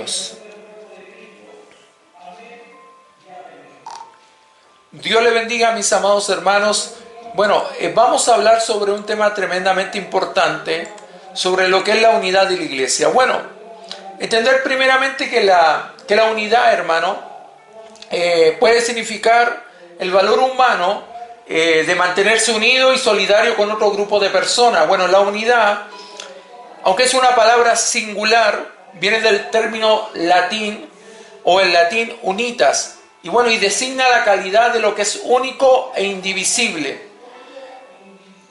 Dios. Dios le bendiga, mis amados hermanos. Bueno, vamos a hablar sobre un tema tremendamente importante, sobre lo que es la unidad de la iglesia. Bueno, entender primeramente que la unidad, hermano, puede significar el valor humano de mantenerse unido y solidario con otro grupo de personas. Bueno, la unidad, aunque es una palabra singular, viene del término latín o el latín unitas. Y bueno, y designa la calidad de lo que es único e indivisible.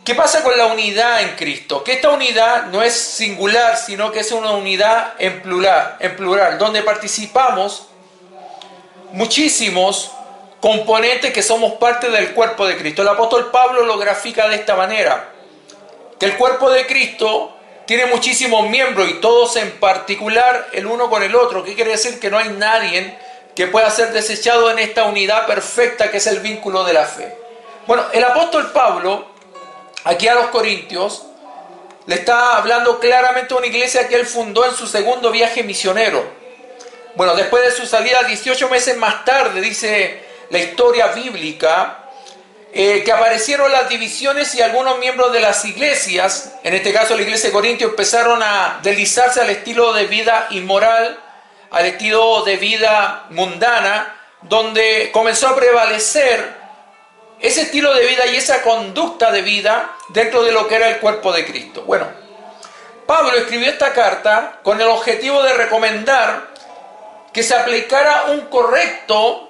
¿Qué pasa con la unidad en Cristo? Que esta unidad no es singular, sino que es una unidad en plural, donde participamos muchísimos componentes que somos parte del cuerpo de Cristo. El apóstol Pablo lo grafica de esta manera, que el cuerpo de Cristo tiene muchísimos miembros y todos en particular el uno con el otro. ¿Qué quiere decir? Que no hay nadie que pueda ser desechado en esta unidad perfecta que es el vínculo de la fe. Bueno, el apóstol Pablo, aquí a los Corintios, le está hablando claramente a una iglesia que él fundó en su segundo viaje misionero. Bueno, después de su salida, 18 meses más tarde, dice la historia bíblica, que aparecieron las divisiones y algunos miembros de las iglesias, en este caso la iglesia de Corintios, empezaron a deslizarse al estilo de vida inmoral, al estilo de vida mundana, donde comenzó a prevalecer ese estilo de vida y esa conducta de vida dentro de lo que era el cuerpo de Cristo. Bueno, Pablo escribió esta carta con el objetivo de recomendar que se aplicara un correcto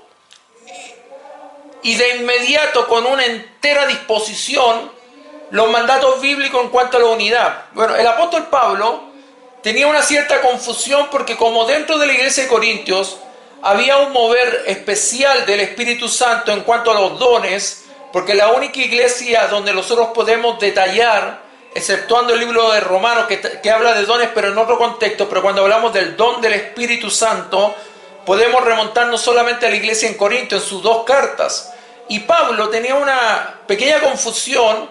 y de inmediato, con una entera disposición, los mandatos bíblicos en cuanto a la unidad. Bueno, el apóstol Pablo tenía una cierta confusión porque como dentro de la iglesia de Corintios había un mover especial del Espíritu Santo en cuanto a los dones, porque la única iglesia donde nosotros podemos detallar, exceptuando el libro de Romanos que habla de dones pero en otro contexto, pero cuando hablamos del don del Espíritu Santo, podemos remontarnos solamente a la iglesia en Corinto, en sus dos cartas. Y Pablo tenía una pequeña confusión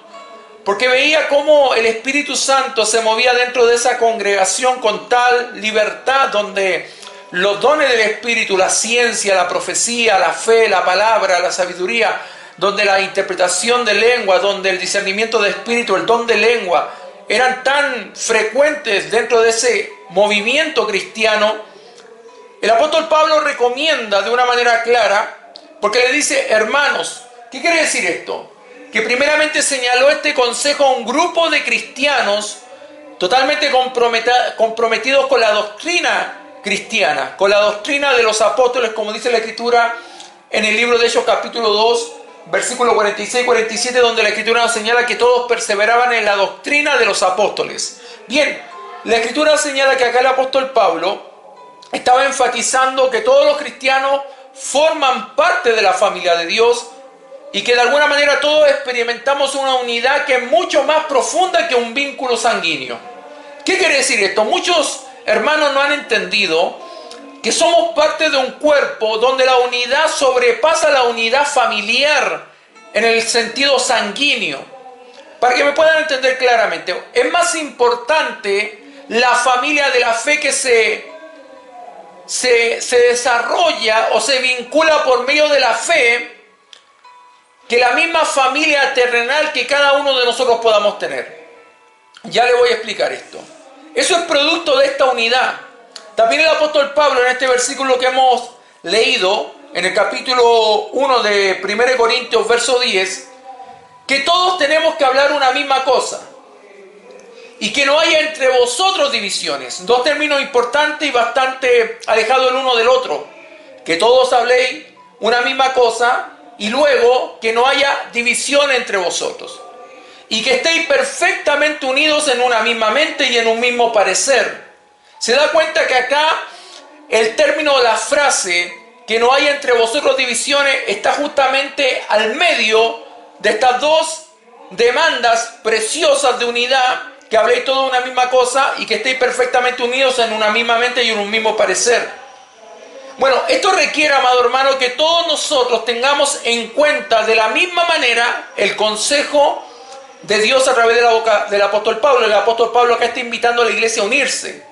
porque veía cómo el Espíritu Santo se movía dentro de esa congregación con tal libertad, donde los dones del Espíritu, la ciencia, la profecía, la fe, la palabra, la sabiduría, donde la interpretación de lengua, donde el discernimiento de espíritu, el don de lengua, eran tan frecuentes dentro de ese movimiento cristiano. El apóstol Pablo recomienda de una manera clara, porque le dice, hermanos, ¿qué quiere decir esto? Que primeramente señaló este consejo a un grupo de cristianos totalmente comprometidos con la doctrina cristiana, con la doctrina de los apóstoles, como dice la Escritura en el libro de Hechos capítulo 2, versículo 46 y 47, donde la Escritura nos señala que todos perseveraban en la doctrina de los apóstoles. Bien, la Escritura señala que acá el apóstol Pablo estaba enfatizando que todos los cristianos forman parte de la familia de Dios y que de alguna manera todos experimentamos una unidad que es mucho más profunda que un vínculo sanguíneo. ¿Qué quiere decir esto? Muchos hermanos no han entendido que somos parte de un cuerpo donde la unidad sobrepasa la unidad familiar en el sentido sanguíneo. Para que me puedan entender claramente, es más importante la familia de la fe que se desarrolla o se vincula por medio de la fe que la misma familia terrenal que cada uno de nosotros podamos tener. Ya le voy a explicar esto. Eso es producto de esta unidad. También el apóstol Pablo en este versículo que hemos leído, en el capítulo 1 de 1 Corintios, verso 10, que todos tenemos que hablar una misma cosa y que no haya entre vosotros divisiones. Dos términos importantes y bastante alejados el uno del otro. Que todos habléis una misma cosa y luego que no haya división entre vosotros. Y que estéis perfectamente unidos en una misma mente y en un mismo parecer. Se da cuenta que acá el término de la frase, que no haya entre vosotros divisiones, está justamente al medio de estas dos demandas preciosas de unidad, que habléis todos una misma cosa y que estéis perfectamente unidos en una misma mente y en un mismo parecer. Bueno, esto requiere, amado hermano, que todos nosotros tengamos en cuenta de la misma manera el consejo de Dios a través de la boca del apóstol Pablo. El apóstol Pablo acá está invitando a la iglesia a unirse.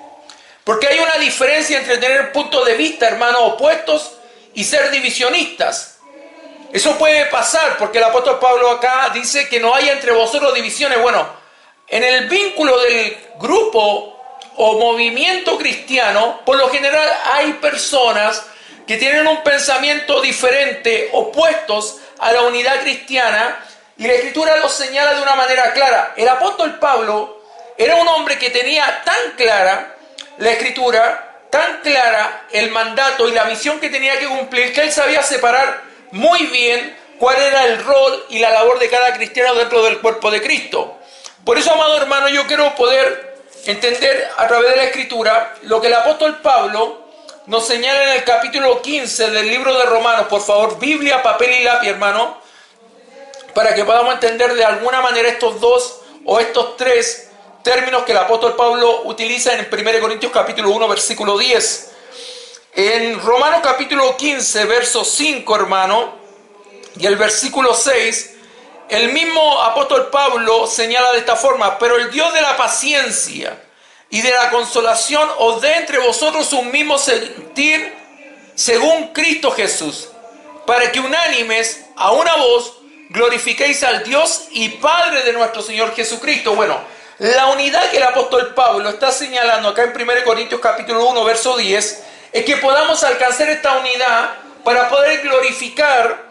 Porque hay una diferencia entre tener puntos de vista, hermanos, opuestos y ser divisionistas. Eso puede pasar porque el apóstol Pablo acá dice que no haya entre vosotros divisiones. Bueno, en el vínculo del grupo o movimiento cristiano, por lo general hay personas que tienen un pensamiento diferente, opuestos a la unidad cristiana, y la Escritura lo señala de una manera clara. El apóstol Pablo era un hombre que tenía tan clara la Escritura, tan clara el mandato y la misión que tenía que cumplir, que él sabía separar muy bien cuál era el rol y la labor de cada cristiano dentro del cuerpo de Cristo. Por eso, amado hermano, yo quiero poder entender a través de la Escritura lo que el apóstol Pablo nos señala en el capítulo 15 del libro de Romanos. Por favor, Biblia, papel y lápiz, hermano, para que podamos entender de alguna manera estos dos o estos tres términos que el apóstol Pablo utiliza en 1 Corintios capítulo 1, versículo 10. En Romanos capítulo 15, verso 5, hermano, y el versículo 6, el mismo apóstol Pablo señala de esta forma: pero el Dios de la paciencia y de la consolación os dé entre vosotros un mismo sentir según Cristo Jesús, para que unánimes a una voz glorifiquéis al Dios y Padre de nuestro Señor Jesucristo. Bueno, la unidad que el apóstol Pablo está señalando acá en 1 Corintios capítulo 1, verso 10, es que podamos alcanzar esta unidad para poder glorificar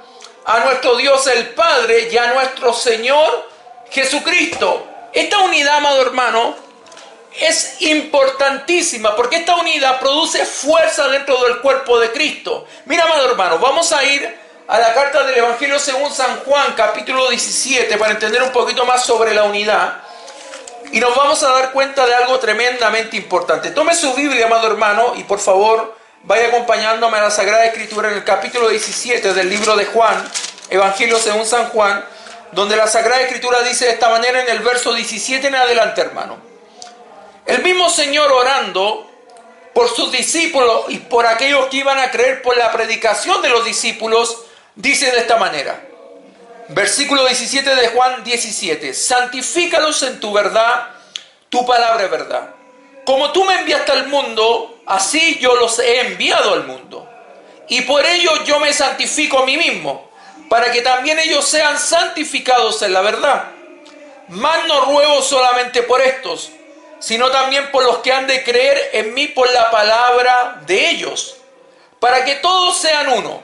a nuestro Dios el Padre y a nuestro Señor Jesucristo. Esta unidad, amado hermano, es importantísima porque esta unidad produce fuerza dentro del cuerpo de Cristo. Mira, amado hermano, vamos a ir a la carta del Evangelio según San Juan, capítulo 17, para entender un poquito más sobre la unidad. Y nos vamos a dar cuenta de algo tremendamente importante. Tome su Biblia, amado hermano, y por favor vaya acompañándome a la Sagrada Escritura en el capítulo 17 del libro de Juan, Evangelio según San Juan, donde la Sagrada Escritura dice de esta manera en el verso 17 en adelante, hermano. El mismo Señor, orando por sus discípulos y por aquellos que iban a creer por la predicación de los discípulos, dice de esta manera. Versículo 17 de Juan 17. Santifícalos en tu verdad, tu palabra es verdad. Como tú me enviaste al mundo, así yo los he enviado al mundo. Y por ello yo me santifico a mí mismo, para que también ellos sean santificados en la verdad. Mas no ruego solamente por estos, sino también por los que han de creer en mí por la palabra de ellos, para que todos sean uno,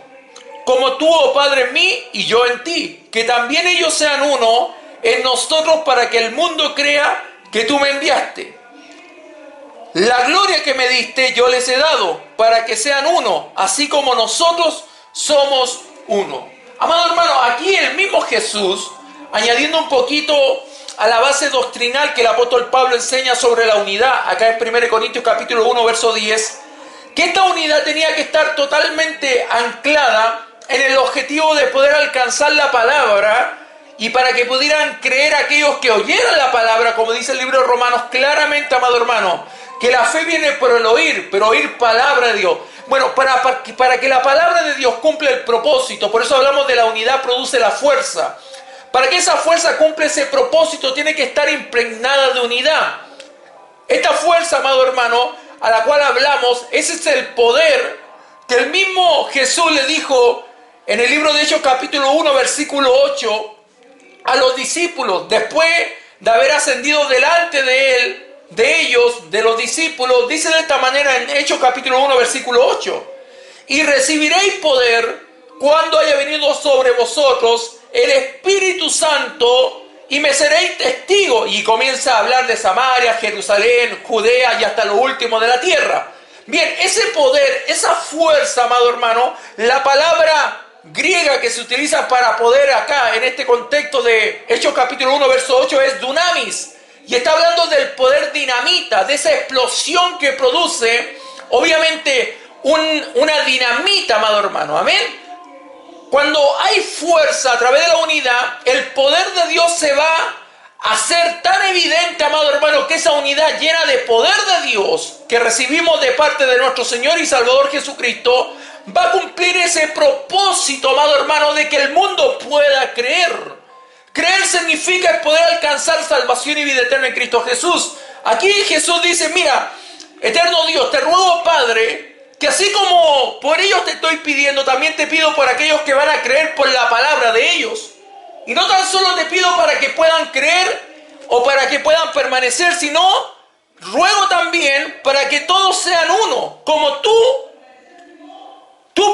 como tú, oh Padre, en mí y yo en ti, que también ellos sean uno en nosotros, para que el mundo crea que tú me enviaste. La gloria que me diste yo les he dado, para que sean uno, así como nosotros somos uno. Amado hermano, aquí el mismo Jesús, añadiendo un poquito a la base doctrinal que el apóstol Pablo enseña sobre la unidad, acá en 1 Corintios capítulo 1, verso 10, que esta unidad tenía que estar totalmente anclada en el objetivo de poder alcanzar la palabra y para que pudieran creer aquellos que oyeran la palabra, como dice el libro de Romanos claramente, amado hermano, que la fe viene por el oír, pero oír palabra de Dios. Bueno, para que la palabra de Dios cumpla el propósito, por eso hablamos de la unidad produce la fuerza. Para que esa fuerza cumpla ese propósito, tiene que estar impregnada de unidad. Esta fuerza, amado hermano, a la cual hablamos, ese es el poder que el mismo Jesús le dijo en el libro de Hechos capítulo 1, versículo 8, a los discípulos, después de haber ascendido delante de él, de ellos, de los discípulos, dice de esta manera en Hechos capítulo 1, versículo 8, y recibiréis poder cuando haya venido sobre vosotros el Espíritu Santo, y me seréis testigos. Y comienza a hablar de Samaria, Jerusalén, Judea y hasta lo último de la tierra. Bien, ese poder, esa fuerza, amado hermano, la palabra griega que se utiliza para poder acá, en este contexto de Hechos capítulo 1, verso 8, es dunamis. Y está hablando del poder dinamita, de esa explosión que produce, obviamente, una dinamita, amado hermano. Amén. Cuando hay fuerza a través de la unidad, el poder de Dios se va a hacer tan evidente, amado hermano, que esa unidad llena de poder de Dios que recibimos de parte de nuestro Señor y Salvador Jesucristo, va a cumplir ese propósito, amado hermano, de que el mundo pueda creer. Creer significa poder alcanzar salvación y vida eterna en Cristo Jesús. Aquí Jesús dice, mira, Eterno Dios, te ruego, Padre, que así como por ellos te estoy pidiendo, también te pido por aquellos que van a creer por la palabra de ellos. Y no tan solo te pido para que puedan creer o para que puedan permanecer, sino ruego también para que todos sean uno, como tú,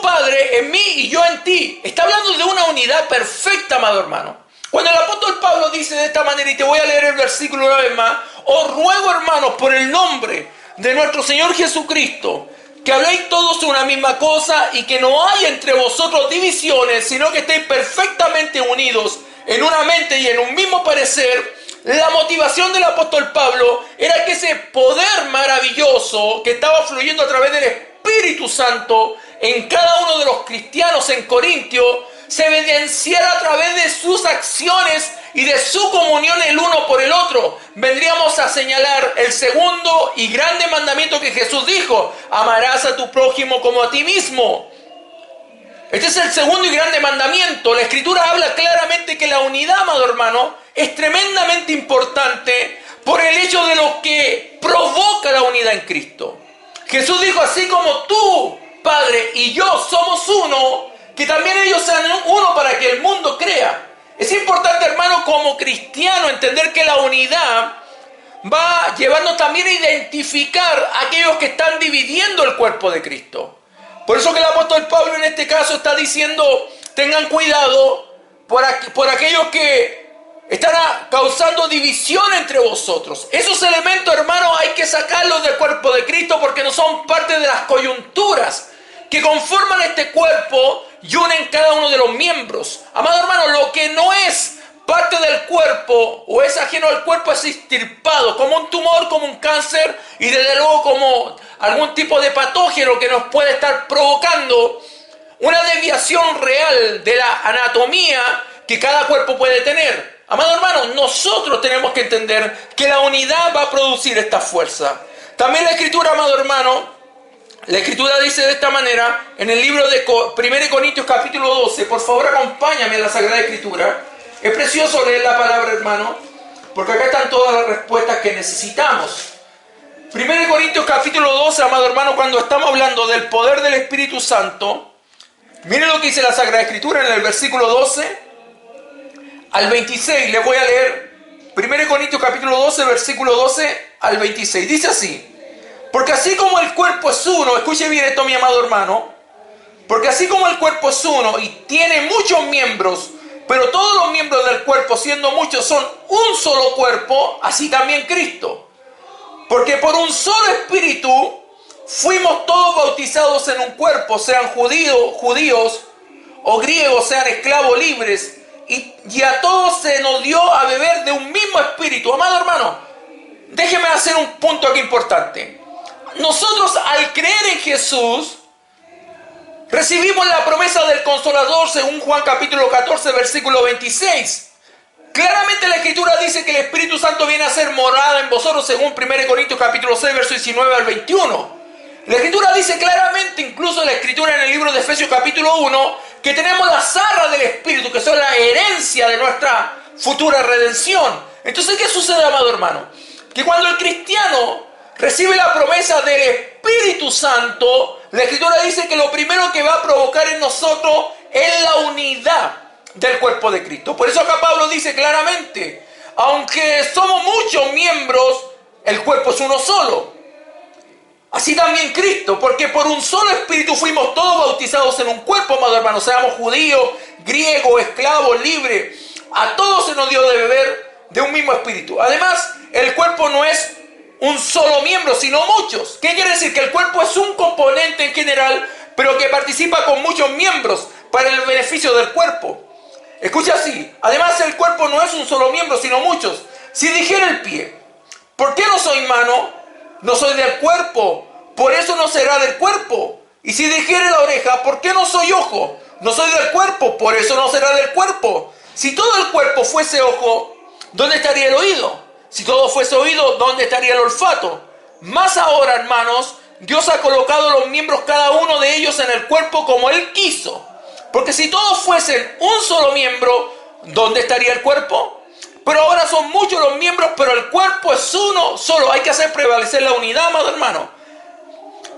Padre, en mí y yo en ti. Está hablando de una unidad perfecta, amado hermano. Cuando el apóstol Pablo dice de esta manera, y te voy a leer el versículo una vez más: os ruego, hermanos, por el nombre de nuestro Señor Jesucristo, que habléis todos una misma cosa y que no haya entre vosotros divisiones, sino que estéis perfectamente unidos en una mente y en un mismo parecer. La motivación del apóstol Pablo era que ese poder maravilloso que estaba fluyendo a través del Espíritu Santo en cada uno de los cristianos en Corintio se evidenciara a través de sus acciones y de su comunión el uno por el otro. Vendríamos a señalar el segundo y grande mandamiento que Jesús dijo: amarás a tu prójimo como a ti mismo. Este es el segundo y grande mandamiento. La Escritura habla claramente que la unidad, amado hermano, es tremendamente importante por el hecho de lo que provoca la unidad en Cristo. Jesús dijo: así como tú, Padre, y yo somos uno, que también ellos sean uno para que el mundo crea. Es importante, hermano, como cristiano, entender que la unidad va a llevarnos también a identificar a aquellos que están dividiendo el cuerpo de Cristo. Por eso que el apóstol Pablo en este caso está diciendo: tengan cuidado por aquellos que están causando división entre vosotros. Esos elementos, hermanos, hay que sacarlos del cuerpo de Cristo porque no son parte de las coyunturas que conforman este cuerpo y unen cada uno de los miembros. Amado hermano, lo que no es parte del cuerpo o es ajeno al cuerpo es extirpado, como un tumor, como un cáncer y desde luego como algún tipo de patógeno que nos puede estar provocando una desviación real de la anatomía que cada cuerpo puede tener. Amado hermano, nosotros tenemos que entender que la unidad va a producir esta fuerza. También la Escritura, amado hermano, la Escritura dice de esta manera en el libro de 1 Corintios capítulo 12. Por favor, acompáñame a la Sagrada Escritura. Es precioso leer la palabra, hermano, porque acá están todas las respuestas que necesitamos. 1 Corintios capítulo 12, amado hermano, cuando estamos hablando del poder del Espíritu Santo, miren lo que dice la Sagrada Escritura en el versículo 12 al 26. Les voy a leer 1 Corintios capítulo 12, versículo 12 al 26. Dice así: porque así como el cuerpo es uno, escuche bien esto, mi amado hermano, porque así como el cuerpo es uno y tiene muchos miembros, pero todos los miembros del cuerpo, siendo muchos, son un solo cuerpo, así también Cristo. Porque por un solo espíritu fuimos todos bautizados en un cuerpo, sean judíos o griegos, sean esclavos libres, y a todos se nos dio a beber de un mismo espíritu. Amado hermano, déjeme hacer un punto aquí importante. Nosotros, al creer en Jesús, recibimos la promesa del Consolador según Juan capítulo 14, versículo 26. Claramente la Escritura dice que el Espíritu Santo viene a ser morada en vosotros según 1 Corintios capítulo 6, verso 19 al 21. La Escritura dice claramente, incluso la Escritura en el libro de Efesios capítulo 1, que tenemos las arras del Espíritu, que son la herencia de nuestra futura redención. Entonces, ¿qué sucede, amado hermano? Que cuando el cristiano recibe la promesa del Espíritu Santo, la Escritura dice que lo primero que va a provocar en nosotros es la unidad del cuerpo de Cristo. Por eso acá Pablo dice claramente: aunque somos muchos miembros, el cuerpo es uno solo. Así también Cristo, porque por un solo espíritu fuimos todos bautizados en un cuerpo, amado hermano. Seamos judíos, griegos, esclavos, libres. A todos se nos dio de beber de un mismo espíritu. Además, el cuerpo no es un solo miembro, sino muchos. ¿Qué quiere decir? Que el cuerpo es un componente en general, pero que participa con muchos miembros para el beneficio del cuerpo. Escucha así: además el cuerpo no es un solo miembro, sino muchos. Si dijera el pie: ¿por qué no soy mano? No soy del cuerpo, por eso no será del cuerpo. Y si dijera la oreja: ¿por qué no soy ojo? No soy del cuerpo, por eso no será del cuerpo. Si todo el cuerpo fuese ojo, ¿dónde estaría el oído? Si todo fuese oído, ¿dónde estaría el olfato? Más ahora, hermanos, Dios ha colocado los miembros, cada uno de ellos, en el cuerpo como Él quiso. Porque si todos fuesen un solo miembro, ¿dónde estaría el cuerpo? Pero ahora son muchos los miembros, pero el cuerpo es uno solo. Hay que hacer prevalecer la unidad, amado hermano.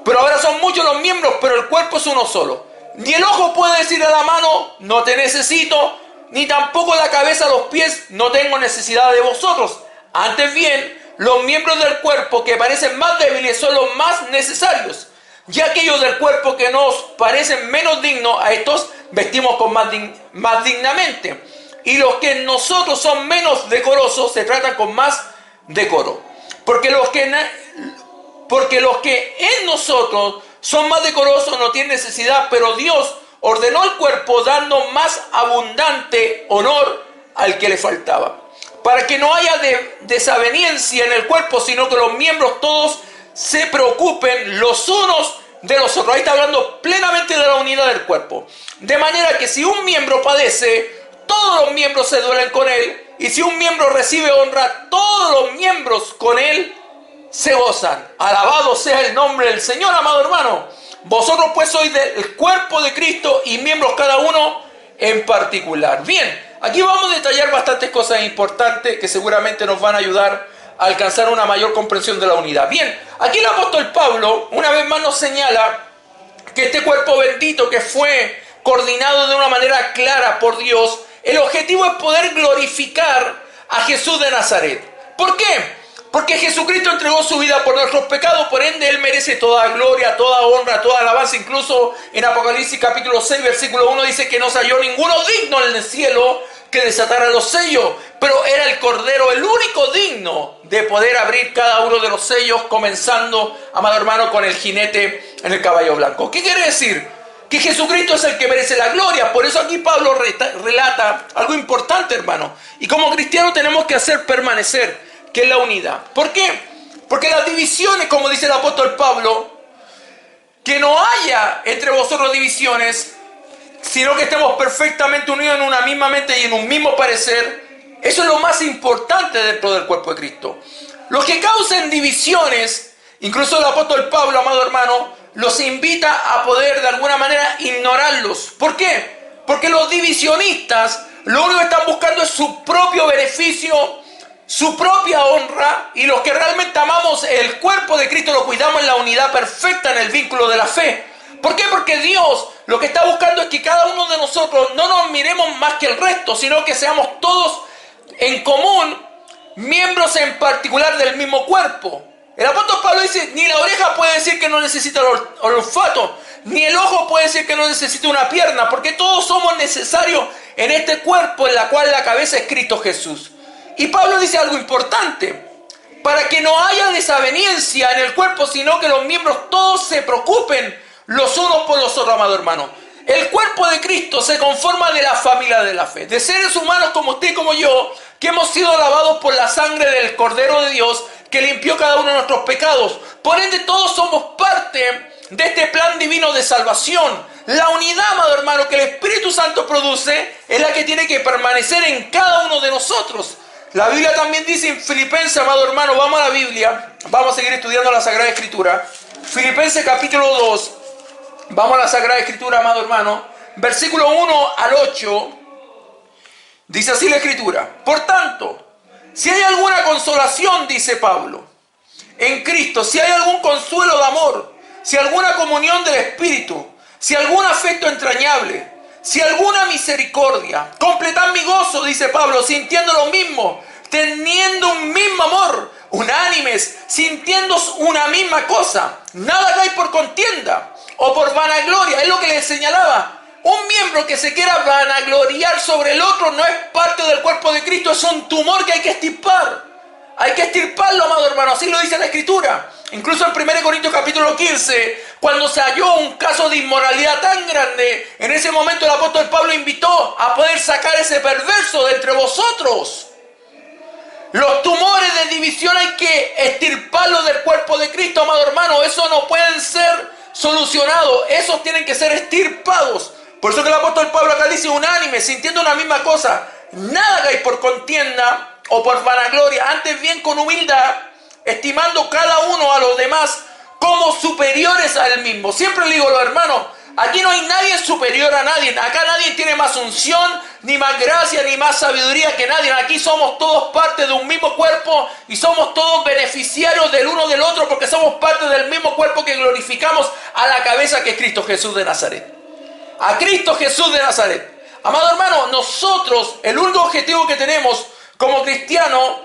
Pero ahora son muchos los miembros, pero el cuerpo es uno solo. Ni el ojo puede decir a la mano, no te necesito, ni tampoco la cabeza a los pies, no tengo necesidad de vosotros. Antes bien, los miembros del cuerpo que parecen más débiles son los más necesarios. Y aquellos del cuerpo que nos parecen menos dignos, a estos vestimos con más dignamente. Y los que en nosotros son menos decorosos se tratan con más decoro. Porque los que en nosotros son más decorosos no tienen necesidad, pero Dios ordenó el cuerpo dando más abundante honor al que le faltaba. Para que no haya desaveniencia en el cuerpo, sino que los miembros todos se preocupen los unos de los otros. Ahí está hablando plenamente de la unidad del cuerpo. De manera que si un miembro padece, todos los miembros se duelen con él. Y si un miembro recibe honra, todos los miembros con él se gozan. Alabado sea el nombre del Señor, amado hermano. Vosotros pues sois del cuerpo de Cristo y miembros cada uno en particular. Bien, aquí vamos a detallar bastantes cosas importantes que seguramente nos van a ayudar a alcanzar una mayor comprensión de la unidad. Bien, aquí el apóstol Pablo una vez más nos señala que este cuerpo bendito que fue coordinado de una manera clara por Dios, el objetivo es poder glorificar a Jesús de Nazaret. ¿Por qué? Porque Jesucristo entregó su vida por nuestros pecados, por ende Él merece toda gloria, toda honra, toda alabanza. Incluso en Apocalipsis capítulo 6, versículo 1 dice que no se halló ninguno digno en el cielo que desatara los sellos, pero era el Cordero el único digno de poder abrir cada uno de los sellos, comenzando, amado hermano, con el jinete en el caballo blanco. ¿Qué quiere decir? Que Jesucristo es el que merece la gloria. Por eso aquí Pablo relata algo importante, hermano, y como cristianos tenemos que hacer permanecer, que es la unidad. ¿Por qué? Porque las divisiones, como dice el apóstol Pablo, que no haya entre vosotros divisiones, sino que estemos perfectamente unidos en una misma mente y en un mismo parecer. Eso es lo más importante dentro del cuerpo de Cristo. Los que causen divisiones, incluso el apóstol Pablo, amado hermano, los invita a poder de alguna manera ignorarlos. ¿Por qué? Porque los divisionistas lo único que están buscando es su propio beneficio, su propia honra, y los que realmente amamos el cuerpo de Cristo lo cuidamos en la unidad perfecta, en el vínculo de la fe. ¿Por qué? Porque Dios lo que está buscando es que cada uno de nosotros no nos miremos más que el resto, sino que seamos todos en común, miembros en particular del mismo cuerpo. El apóstol Pablo dice, ni la oreja puede decir que no necesita el olfato, ni el ojo puede decir que no necesita una pierna, porque todos somos necesarios en este cuerpo en la cual la cabeza es Cristo Jesús. Y Pablo dice algo importante, para que no haya desaveniencia en el cuerpo, sino que los miembros todos se preocupen los unos por los otros, amado hermano. El cuerpo de Cristo se conforma de la familia de la fe, de seres humanos como usted y como yo, que hemos sido lavados por la sangre del Cordero de Dios, que limpió cada uno de nuestros pecados. Por ende, todos somos parte de este plan divino de salvación. La unidad, amado hermano, que el Espíritu Santo produce, es la que tiene que permanecer en cada uno de nosotros. La Biblia también dice en Filipenses, amado hermano, vamos a la Biblia, vamos a seguir estudiando la Sagrada Escritura. Filipenses capítulo 2, vamos a la Sagrada Escritura, amado hermano, versículo 1 al 8, dice así la Escritura. Por tanto, si hay alguna consolación, dice Pablo, en Cristo, si hay algún consuelo de amor, si alguna comunión del Espíritu, si algún afecto entrañable, si alguna misericordia, completad mi gozo, dice Pablo, sintiendo lo mismo, teniendo un mismo amor, unánimes, sintiendo una misma cosa. Nada hagáis por contienda o por vanagloria, es lo que les señalaba. Un miembro que se quiera vanagloriar sobre el otro no es parte del cuerpo de Cristo, es un tumor que hay que extirpar. Hay que extirparlo, amado hermano, así lo dice la Escritura. Incluso en 1 Corintios capítulo 15, cuando se halló un caso de inmoralidad tan grande, en ese momento el apóstol Pablo invitó a poder sacar ese perverso de entre vosotros. Los tumores de división hay que extirparlos del cuerpo de Cristo, amado hermano. Eso no pueden ser solucionados, esos tienen que ser extirpados. Por eso que el apóstol Pablo acá dice unánime, sintiendo una misma cosa. Nada hagáis por contienda o por vanagloria, antes bien con humildad, estimando cada uno a los demás como superiores a él mismo. Siempre le digo a los hermanos, Aquí no hay nadie superior a nadie. Acá nadie tiene más unción, ni más gracia, ni más sabiduría que nadie. Aquí somos todos parte de un mismo cuerpo y somos todos beneficiarios del uno del otro porque somos parte del mismo cuerpo que glorificamos a la cabeza que es Cristo Jesús de Nazaret. A Cristo Jesús de Nazaret. Amado hermano, nosotros, el único objetivo que tenemos como cristianos,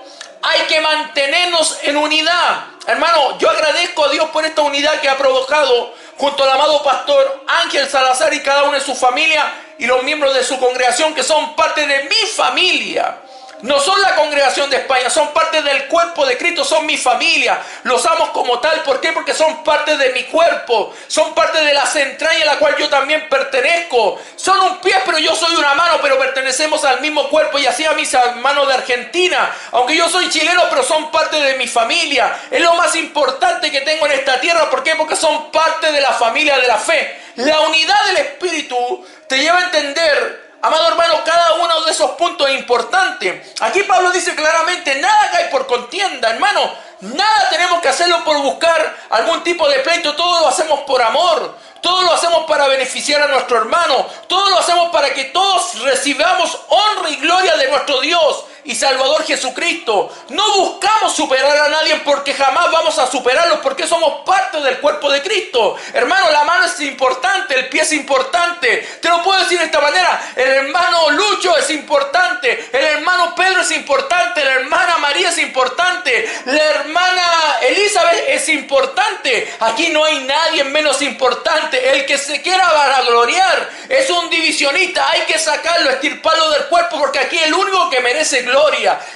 hay que mantenernos en unidad. Hermano, yo agradezco a Dios por esta unidad que ha provocado junto al amado pastor Ángel Salazar y cada uno de su familia y los miembros de su congregación que son parte de mi familia. No son la congregación de España, son parte del cuerpo de Cristo, son mi familia. Los amo como tal, ¿por qué? Porque son parte de mi cuerpo, son parte de las entrañas a la cual yo también pertenezco. Son un pie, pero yo soy una mano, pero pertenecemos al mismo cuerpo. Y así a mis hermanos de Argentina, aunque yo soy chileno, pero son parte de mi familia. Es lo más importante que tengo en esta tierra, ¿por qué? Porque son parte de la familia de la fe. La unidad del Espíritu te lleva a entender, amado hermano, cada uno de esos puntos es importante. Aquí Pablo dice claramente, nada cae por contienda, hermano. Nada tenemos que hacerlo por buscar algún tipo de pleito. Todo lo hacemos por amor. Todo lo hacemos para beneficiar a nuestro hermano. Todo lo hacemos para que todos recibamos honra y gloria de nuestro Dios y Salvador Jesucristo. No buscamos superar a nadie porque jamás vamos a superarlos porque somos parte del cuerpo de Cristo. Hermano, la mano es importante, el pie es importante. Te lo puedo decir de esta manera. El hermano Lucho es importante. El hermano Pedro es importante. La hermana María es importante. La hermana Elizabeth es importante. Aquí no hay nadie menos importante. El que se quiera vanagloriar es un divisionista. Hay que sacarlo, extirparlo del cuerpo porque aquí el único que merece gloria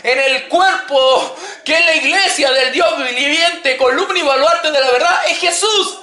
en el cuerpo que es la iglesia del Dios viviente, columna y baluarte de la verdad, es Jesús.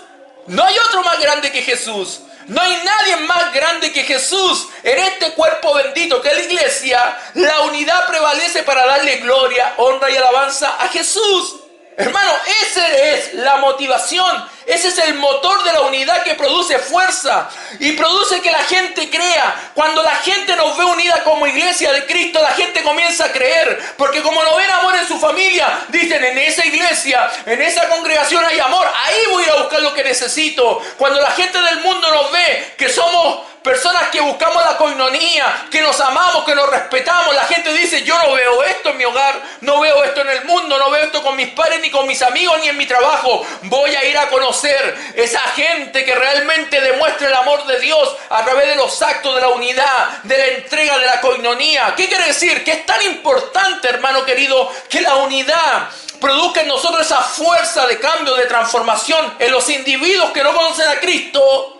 No hay otro más grande que Jesús. No hay nadie más grande que Jesús. En este cuerpo bendito que es la iglesia, la unidad prevalece para darle gloria, honra y alabanza a Jesús. Hermano, esa es la motivación, ese es el motor de la unidad que produce fuerza y produce que la gente crea. Cuando la gente nos ve unida como iglesia de Cristo, la gente comienza a creer, porque como no ven amor en su familia, dicen en esa iglesia, en esa congregación hay amor, ahí voy a ir a buscar lo que necesito. Cuando la gente del mundo nos ve que somos personas que buscamos la coinonía, que nos amamos, que nos respetamos, la gente dice, yo no veo esto en mi hogar, no veo esto en el mundo, no veo esto con mis padres, ni con mis amigos, ni en mi trabajo. Voy a ir a conocer esa gente que realmente demuestra el amor de Dios a través de los actos de la unidad, de la entrega, de la coinonía. ¿Qué quiere decir? Que es tan importante, hermano querido, que la unidad produzca en nosotros esa fuerza de cambio, de transformación en los individuos que no conocen a Cristo,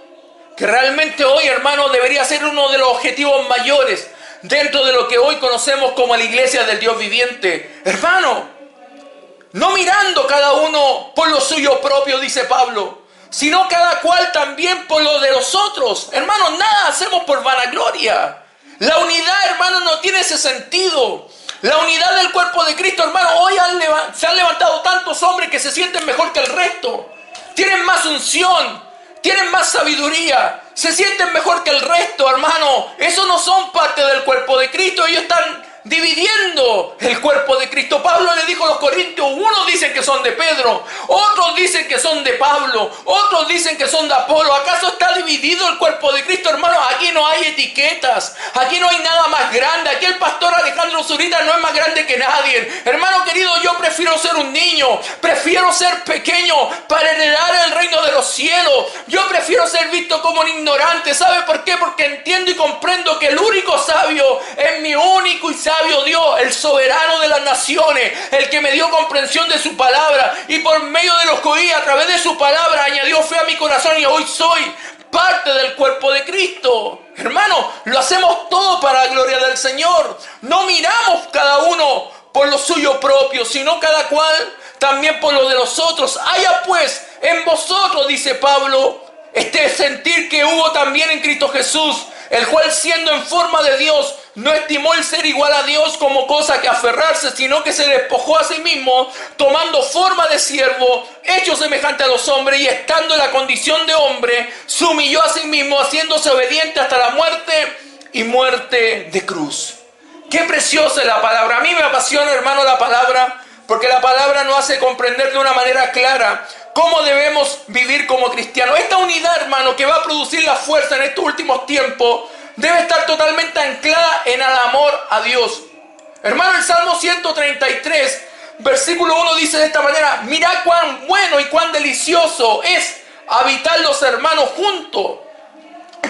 que realmente hoy, hermano, debería ser uno de los objetivos mayores dentro de lo que hoy conocemos como la iglesia del Dios viviente. Hermano, no mirando cada uno por lo suyo propio, dice Pablo, sino cada cual también por lo de los otros. Hermano, nada hacemos por vanagloria. La unidad, hermano, no tiene ese sentido. La unidad del cuerpo de Cristo, hermano, hoy se han levantado tantos hombres que se sienten mejor que el resto. Tienen más unción, tienen más sabiduría, se sienten mejor que el resto, hermano. Esos no son parte del cuerpo de Cristo, ellos están dividiendo el cuerpo de Cristo. Pablo le dijo a los corintios, unos dicen que son de Pedro, otros dicen que son de Pablo, otros dicen que son de Apolo. ¿Acaso está dividido el cuerpo de Cristo, hermano? Aquí no hay etiquetas, aquí no hay nada más grande. Aquí el pastor Alejandro Zurita no es más grande que nadie. Hermano querido, yo prefiero ser un niño, prefiero ser pequeño para heredar el reino de los cielos. Yo prefiero ser visto como un ignorante. ¿Sabe por qué? Porque entiendo y comprendo que el único sabio es mi único y sabio Dios, el soberano de las naciones, el que me dio comprensión de su palabra y por medio de los que oí a través de su palabra añadió fe a mi corazón y hoy soy parte del cuerpo de Cristo. Hermano, lo hacemos todo para la gloria del Señor. No miramos cada uno por lo suyo propio, sino cada cual también por lo de los otros. Haya pues en vosotros, dice Pablo, este sentir que hubo también en Cristo Jesús, el cual siendo en forma de Dios, no estimó el ser igual a Dios como cosa que aferrarse, sino que se despojó a sí mismo, tomando forma de siervo, hecho semejante a los hombres, y estando en la condición de hombre, se humilló a sí mismo, haciéndose obediente hasta la muerte y muerte de cruz. Qué preciosa es la palabra. A mí me apasiona, hermano, la palabra, porque la palabra nos hace comprender de una manera clara cómo debemos vivir como cristianos. Esta unidad, hermano, que va a producir la fuerza en estos últimos tiempos, debe estar totalmente anclada en el amor a Dios. Hermano, el Salmo 133, versículo 1 dice de esta manera: mirad cuán bueno y cuán delicioso es habitar los hermanos juntos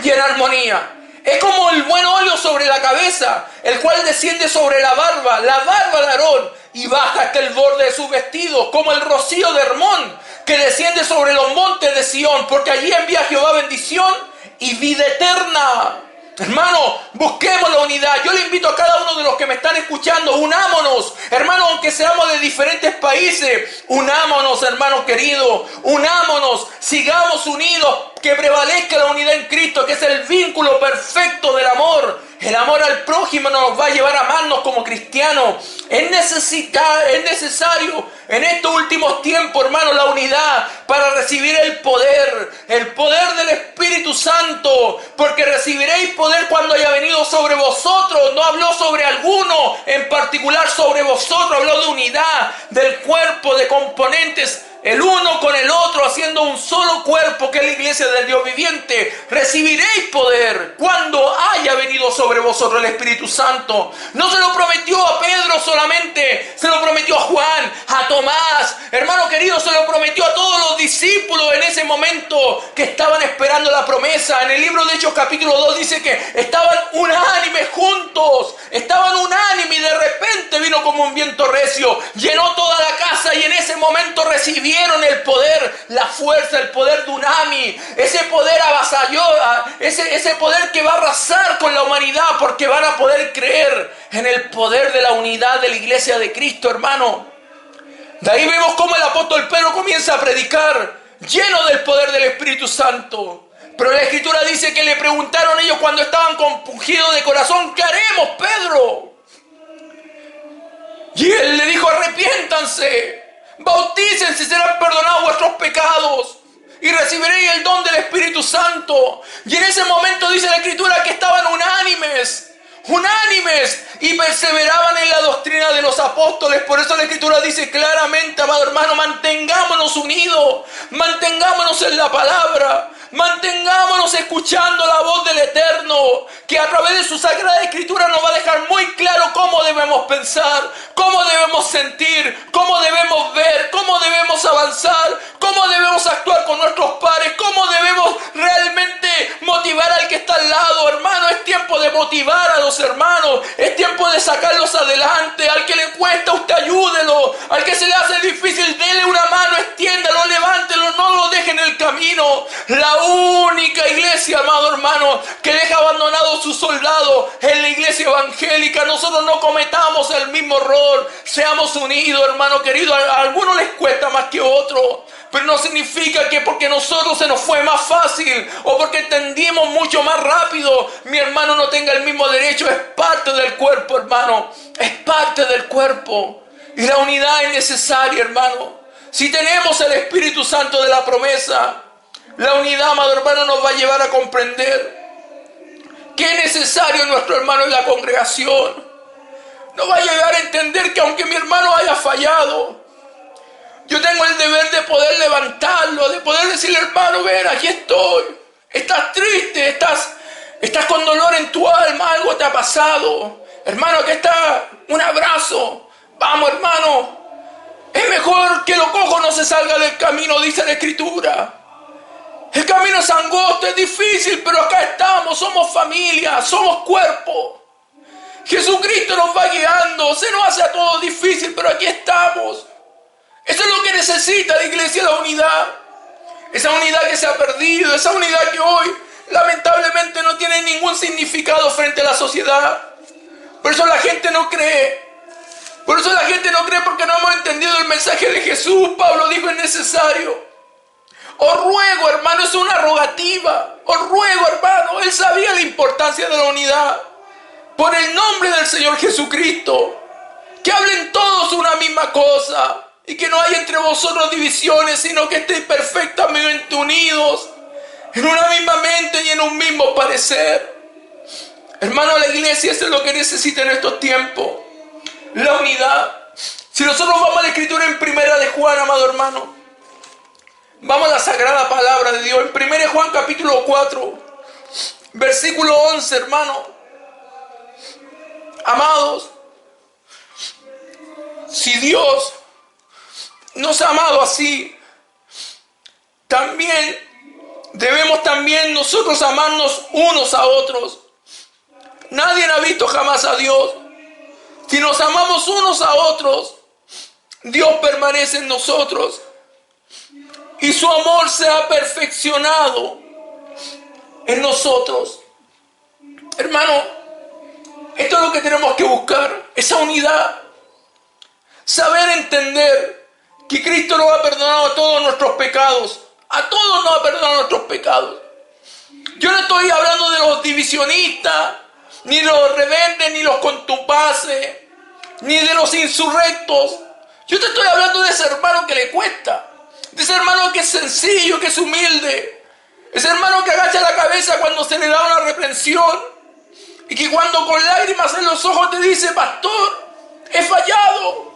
y en armonía. Es como el buen óleo sobre la cabeza, el cual desciende sobre la barba de Aarón y baja hasta el borde de sus vestidos, como el rocío de Hermón, que desciende sobre los montes de Sión, porque allí envía Jehová bendición y vida eterna. Hermano, busquemos la unidad. Yo le invito a cada uno de los que me están escuchando, unámonos, hermano, aunque seamos de diferentes países, unámonos, hermano querido, unámonos, sigamos unidos, que prevalezca la unidad en Cristo, que es el vínculo perfecto del amor. El amor al prójimo nos va a llevar a amarnos como cristianos. Es necesario en estos últimos tiempos, hermano, la unidad para recibir el poder del Espíritu Santo, porque recibiréis poder cuando haya venido sobre vosotros. No habló sobre alguno en particular, sobre vosotros, habló de unidad del cuerpo, de componentes, el uno con el otro, haciendo un solo cuerpo, que es la iglesia del Dios viviente. Recibiréis poder cuando haya venido sobre vosotros el Espíritu Santo. No se lo prometió a Pedro solamente, se lo prometió a Juan, a Tomás. Hermano querido, se lo prometió a todos los discípulos en ese momento que estaban esperando la promesa. En el libro de Hechos capítulo 2 dice que estaban unánimes juntos, estaban unánimes, y de repente vino como un viento recio, llenó toda la casa, y en ese momento recibieron el poder, la fuerza, el poder dunami, ese poder avasallador, ese poder que va a arrasar con la humanidad, porque van a poder creer en el poder de la unidad de la iglesia de Cristo, hermano. De ahí vemos cómo el apóstol Pedro comienza a predicar lleno del poder del Espíritu Santo. Pero la Escritura dice que le preguntaron ellos cuando estaban compungidos de corazón: ¿qué haremos, Pedro? Y él le dijo: arrepiéntanse, bautícense y serán perdonados vuestros pecados, y recibiréis el don del Espíritu Santo. Y en ese momento dice la Escritura que estaban unánimes y perseveraban en la doctrina de los apóstoles. Por eso la Escritura dice claramente, amado hermano, mantengámonos unidos, mantengámonos en la palabra, mantengámonos escuchando la voz del Eterno, que a través de su Sagrada Escritura nos va a dejar muy claro cómo debemos pensar, cómo debemos sentir, cómo debemos ver, cómo debemos avanzar, cómo debemos actuar con nuestros pares, cómo debemos realmente motivar al que está al lado. Hermano, es tiempo de motivar a los hermanos, es tiempo de sacarlos adelante. Al que le cuesta, usted ayúdelo, al que se le hace difícil, dele una mano, extiéndalo, levántelo, no lo deje en el camino. La única iglesia, amado hermano, que deja abandonado a sus soldados es la iglesia evangélica. Nosotros no cometamos el mismo error, seamos unidos, hermano querido. A algunos les cuesta más que a otros, pero no significa que porque nosotros se nos fue más fácil o porque entendimos mucho más rápido, mi hermano no tenga el mismo derecho. Es parte del cuerpo, hermano, es parte del cuerpo, y la unidad es necesaria, hermano. Si tenemos el Espíritu Santo de la promesa, la unidad, amado hermano, nos va a llevar a comprender que es necesario nuestro hermano en la congregación. Nos va a llevar a entender que aunque mi hermano haya fallado, yo tengo el deber de poder levantarlo, de poder decirle: hermano, ven, aquí estoy. Estás triste, estás con dolor en tu alma, algo te ha pasado. Hermano, aquí está un abrazo. Vamos, hermano. Es mejor que lo cojo no se salga del camino, dice la Escritura. El camino es angosto, es difícil, pero acá estamos, somos familia, somos cuerpo. Jesucristo nos va guiando, se nos hace a todos difícil, pero aquí estamos. Eso es lo que necesita la iglesia, la unidad. Esa unidad que se ha perdido, esa unidad que hoy lamentablemente no tiene ningún significado frente a la sociedad. Por eso la gente no cree. Por eso la gente no cree, porque no hemos entendido el mensaje de Jesús. Pablo dijo: es necesario. Os ruego, hermano, es una rogativa. Os ruego, hermano. Él sabía la importancia de la unidad. Por el nombre del Señor Jesucristo, que hablen todos una misma cosa, y que no haya entre vosotros divisiones, sino que estéis perfectamente unidos en una misma mente y en un mismo parecer. Hermano, la iglesia, eso es lo que necesita en estos tiempos, la unidad. Si nosotros vamos a la Escritura en Primera de Juan, amado hermano, Vamos a la sagrada palabra de Dios. En 1 Juan capítulo 4, versículo 11, hermano. Amados, si Dios nos ha amado así, también debemos nosotros amarnos unos a otros. Nadie ha visto jamás a Dios. Si nos amamos unos a otros, Dios permanece en nosotros y su amor se ha perfeccionado en nosotros. Hermano, esto es lo que tenemos que buscar, esa unidad. Saber entender que Cristo nos ha perdonado a todos nuestros pecados. A todos nos ha perdonado nuestros pecados. Yo no estoy hablando de los divisionistas, ni de los rebeldes, ni los contupaces, ni de los insurrectos. Yo te estoy hablando de ese hermano que le cuesta, de ese hermano que es sencillo, que es humilde, ese hermano que agacha la cabeza cuando se le da una reprensión y que cuando con lágrimas en los ojos te dice: pastor, he fallado,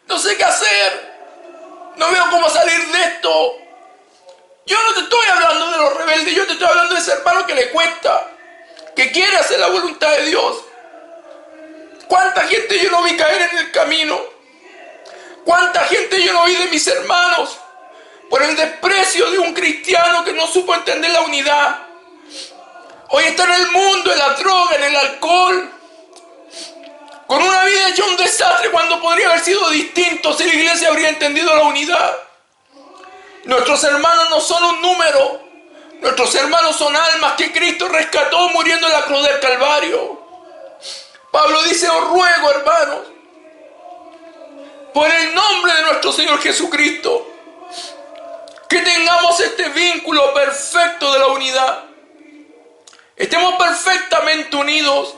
no sé qué hacer, no veo cómo salir de esto. Yo no te estoy hablando de los rebeldes, yo te estoy hablando de ese hermano que le cuesta, que quiere hacer la voluntad de Dios. ¿Cuánta gente yo no vi caer en el camino? ¿Cuánta gente yo no vi de mis hermanos por el desprecio de un cristiano que no supo entender la unidad? Hoy está en el mundo, en la droga, en el alcohol, con una vida hecha un desastre cuando podría haber sido distinto si la iglesia habría entendido la unidad. Nuestros hermanos no son un número. Nuestros hermanos son almas que Cristo rescató muriendo en la cruz del Calvario. Pablo dice: os ruego, hermanos, por el nombre de nuestro Señor Jesucristo, que tengamos este vínculo perfecto de la unidad. Estemos perfectamente unidos.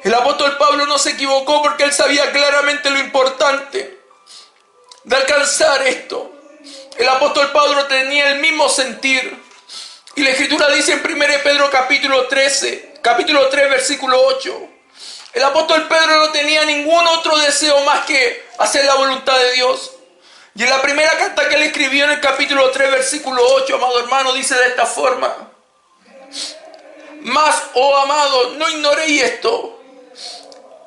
El apóstol Pablo no se equivocó porque él sabía claramente lo importante de alcanzar esto. El apóstol Pablo tenía el mismo sentir. Y la Escritura dice en 1 Pedro capítulo 3, versículo 8. El apóstol Pedro no tenía ningún otro deseo más que hacer la voluntad de Dios. Y en la primera carta que él escribió en el capítulo 3, versículo 8, amado hermano, dice de esta forma: mas, oh amado, no ignoréis esto.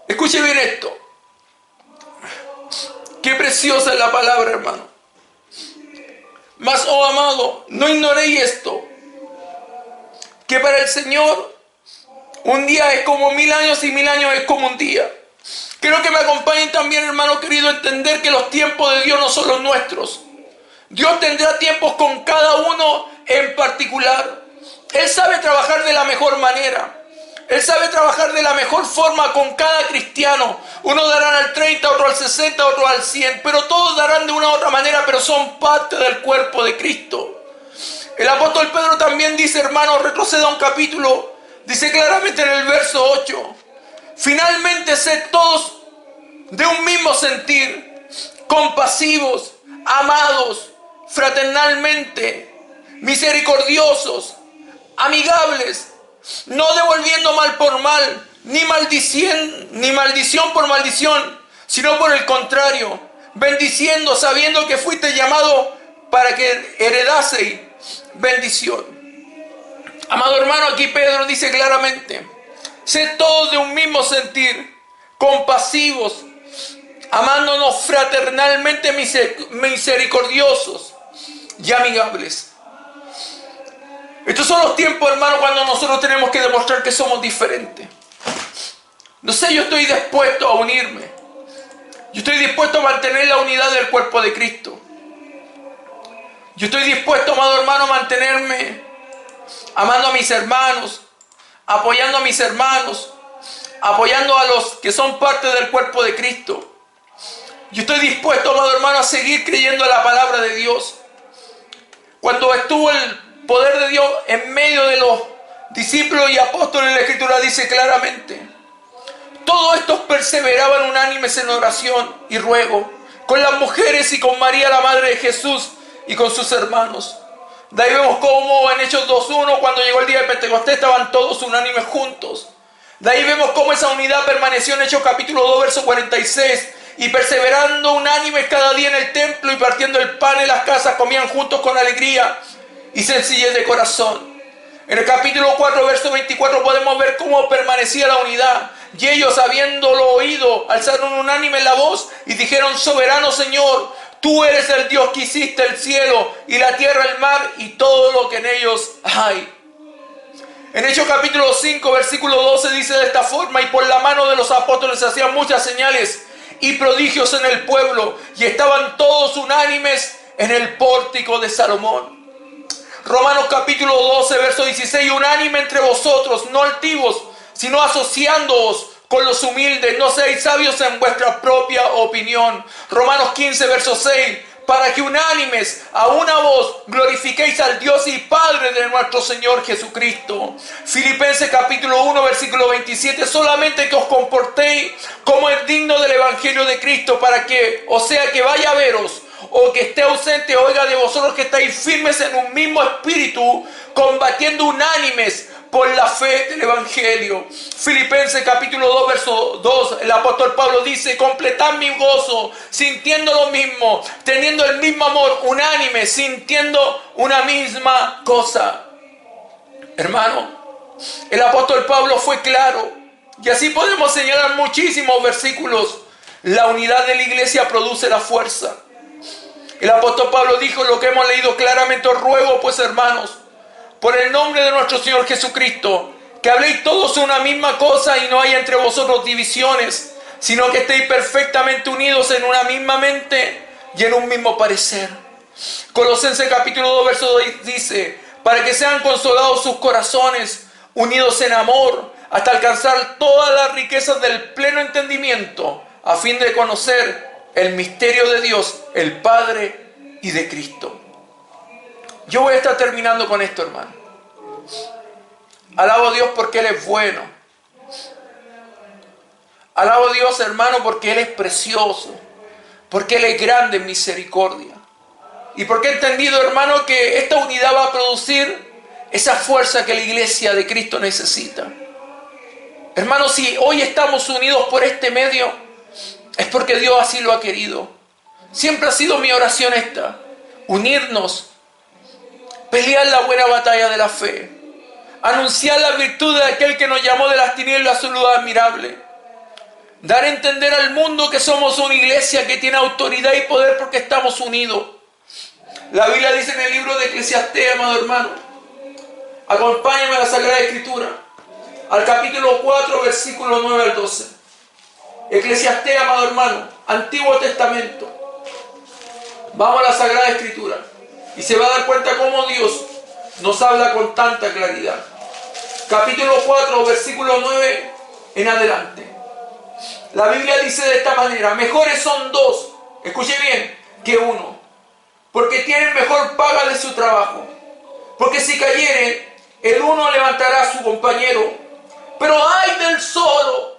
Escuche bien esto. Qué preciosa es la palabra, hermano. Mas, oh amado, no ignoréis esto, que para el Señor un día es como 1000 años y 1000 años es como un día. Quiero que me acompañen también, hermano querido, a entender que los tiempos de Dios no son los nuestros. Dios tendrá tiempos con cada uno en particular. Él sabe trabajar de la mejor manera. Él sabe trabajar de la mejor forma con cada cristiano. Unos darán al 30, otros al 60, otros al 100. Pero todos darán de una u otra manera, pero son parte del cuerpo de Cristo. El apóstol Pedro también dice, hermano, retroceda un capítulo. Dice claramente en el verso 8. Finalmente, sed todos de un mismo sentir, compasivos, amados, fraternalmente, misericordiosos, amigables, no devolviendo mal por mal, ni maldición por maldición, sino por el contrario, bendiciendo, sabiendo que fuiste llamado para que heredaseis bendición. Amado hermano, aquí Pedro dice claramente: sed todos de un mismo sentir, compasivos, amándonos fraternalmente, misericordiosos y amigables. Estos son los tiempos, hermano, cuando nosotros tenemos que demostrar que somos diferentes. No sé, yo estoy dispuesto a unirme. Yo estoy dispuesto a mantener la unidad del cuerpo de Cristo. Yo estoy dispuesto, amado hermano, a mantenerme amando a mis hermanos, apoyando a mis hermanos, apoyando a los que son parte del cuerpo de Cristo. Yo estoy dispuesto, amado hermano, a seguir creyendo en la palabra de Dios. Cuando estuvo el poder de Dios en medio de los discípulos y apóstoles, la Escritura dice claramente: todos estos perseveraban unánimes en oración y ruego, con las mujeres y con María, la madre de Jesús, y con sus hermanos. De ahí vemos cómo en Hechos 2:1, cuando llegó el día de Pentecostés, estaban todos unánimes juntos. De ahí vemos cómo esa unidad permaneció en Hechos capítulo 2, verso 46, Y perseverando unánimes cada día en el templo y partiendo el pan en las casas, comían juntos con alegría y sencillez de corazón. En el capítulo 4, verso 24 podemos ver cómo permanecía la unidad. Y ellos, habiéndolo oído, alzaron unánime la voz y dijeron: soberano Señor, tú eres el Dios que hiciste el cielo y la tierra, el mar y todo lo que en ellos hay. En Hechos capítulo 5, versículo 12 dice de esta forma: y por la mano de los apóstoles se hacían muchas señales y prodigios en el pueblo, y estaban todos unánimes en el pórtico de Salomón. Romanos capítulo 12, verso 16: unánime entre vosotros, no altivos, sino asociándoos con los humildes, no seáis sabios en vuestra propia opinión. Romanos 15, verso 6: para que unánimes a una voz glorifiquéis al Dios y Padre de nuestro Señor Jesucristo. Filipenses capítulo 1, versículo 27: solamente que os comportéis como es digno del Evangelio de Cristo, para que, o sea, que vaya a veros o que esté ausente, oiga de vosotros que estáis firmes en un mismo espíritu, combatiendo unánimes por la fe del Evangelio. Filipenses capítulo 2, verso 2, el apóstol Pablo dice: completad mi gozo, sintiendo lo mismo, teniendo el mismo amor, unánime, sintiendo una misma cosa. Hermano, el apóstol Pablo fue claro, y así podemos señalar muchísimos versículos. La unidad de la iglesia produce la fuerza. El apóstol Pablo dijo lo que hemos leído claramente: os ruego pues, hermanos, por el nombre de nuestro Señor Jesucristo, que habléis todos una misma cosa y no haya entre vosotros divisiones, sino que estéis perfectamente unidos en una misma mente y en un mismo parecer. Colosenses capítulo 2, verso 2 dice: para que sean consolados sus corazones, unidos en amor, hasta alcanzar todas las riquezas del pleno entendimiento, a fin de conocer el misterio de Dios, el Padre, y de Cristo. Yo voy a estar terminando con esto, hermano. Alabo a Dios porque Él es bueno. Alabo a Dios, hermano, porque Él es precioso, porque Él es grande en misericordia. Y porque he entendido, hermano, que esta unidad va a producir esa fuerza que la iglesia de Cristo necesita. Hermano, si hoy estamos unidos por este medio, es porque Dios así lo ha querido. Siempre ha sido mi oración esta: unirnos, pelear la buena batalla de la fe, anunciar la virtud de aquel que nos llamó de las tinieblas a su luz admirable, dar a entender al mundo que somos una iglesia que tiene autoridad y poder porque estamos unidos. La Biblia dice en el libro de Eclesiastés, amado hermano, acompáñame a la Sagrada Escritura, al capítulo 4, versículo 9 al 12. Eclesiastés, amado hermano, Antiguo Testamento. Vamos a la Sagrada Escritura y se va a dar cuenta cómo Dios nos habla con tanta claridad. Capítulo 4, versículo 9 en adelante. La Biblia dice de esta manera: mejores son dos, escuche bien, que uno, porque tienen mejor paga de su trabajo. Porque si cayeren, el uno levantará a su compañero. Pero ay del solo,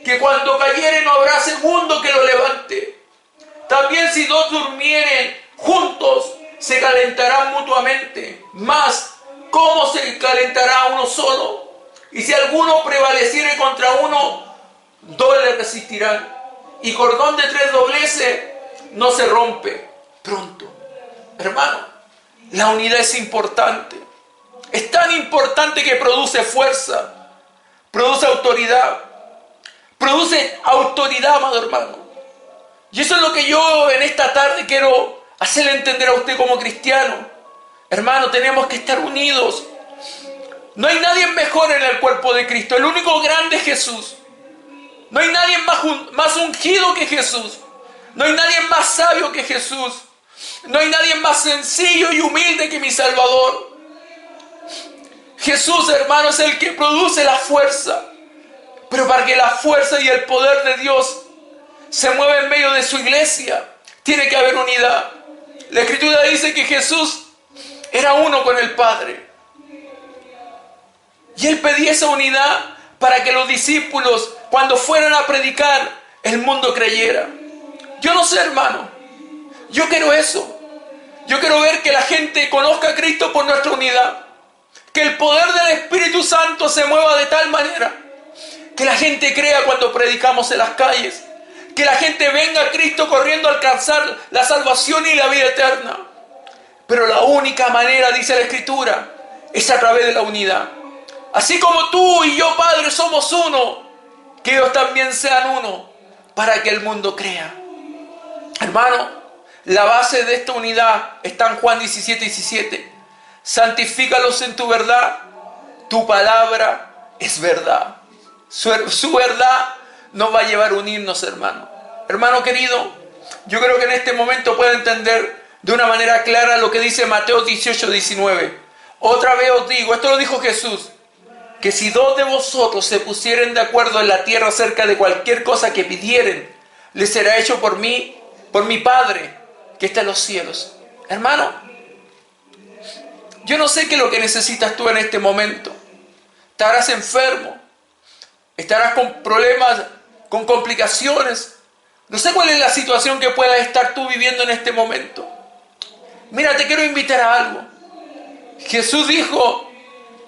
que cuando cayere no habrá segundo que lo levante. También si dos durmieren juntos, se calentarán mutuamente. Mas, ¿cómo se calentará uno solo? Y si alguno prevaleciere contra uno, dos le resistirán. Y cordón de tres dobleces no se rompe pronto. Hermano, la unidad es importante. Es tan importante que produce fuerza, produce autoridad. Produce autoridad, amado hermano. Y eso es lo que yo en esta tarde quiero hacerle entender a usted como cristiano. Hermano, tenemos que estar unidos. No hay nadie mejor en el cuerpo de Cristo. El único grande es Jesús. No hay nadie más ungido que Jesús. No hay nadie más sabio que Jesús. No hay nadie más sencillo y humilde que mi Salvador. Jesús, hermano, es el que produce la fuerza. Pero para que la fuerza y el poder de Dios se mueva en medio de su iglesia, tiene que haber unidad. La Escritura dice que Jesús era uno con el Padre. Y Él pedía esa unidad para que los discípulos, cuando fueran a predicar, el mundo creyera. Yo no sé, hermano. Yo quiero eso. Yo quiero ver que la gente conozca a Cristo por nuestra unidad. Que el poder del Espíritu Santo se mueva de tal manera que la gente crea cuando predicamos en las calles. que la gente venga a Cristo corriendo a alcanzar la salvación y la vida eterna. Pero la única manera, dice la Escritura, es a través de la unidad. Así como tú y yo, Padre, somos uno, que ellos también sean uno, para que el mundo crea. Hermano, la base de esta unidad está en Juan 17:17. Santifícalos en tu verdad, tu palabra es verdad. Su verdad nos va a llevar a unirnos, hermano. Hermano querido, yo creo que en este momento puede entender de una manera clara lo que dice Mateo 18:19. Otra vez os digo, esto lo dijo Jesús, que si dos de vosotros se pusieren de acuerdo en la tierra acerca de cualquier cosa que pidieren, les será hecho por mí, por mi Padre que está en los cielos. Hermano, yo no sé qué es lo que necesitas tú en este momento. Estarás enfermo, estarás con problemas, con complicaciones. No sé cuál es la situación que puedas estar tú viviendo en este momento. Mira, te quiero invitar a algo. Jesús dijo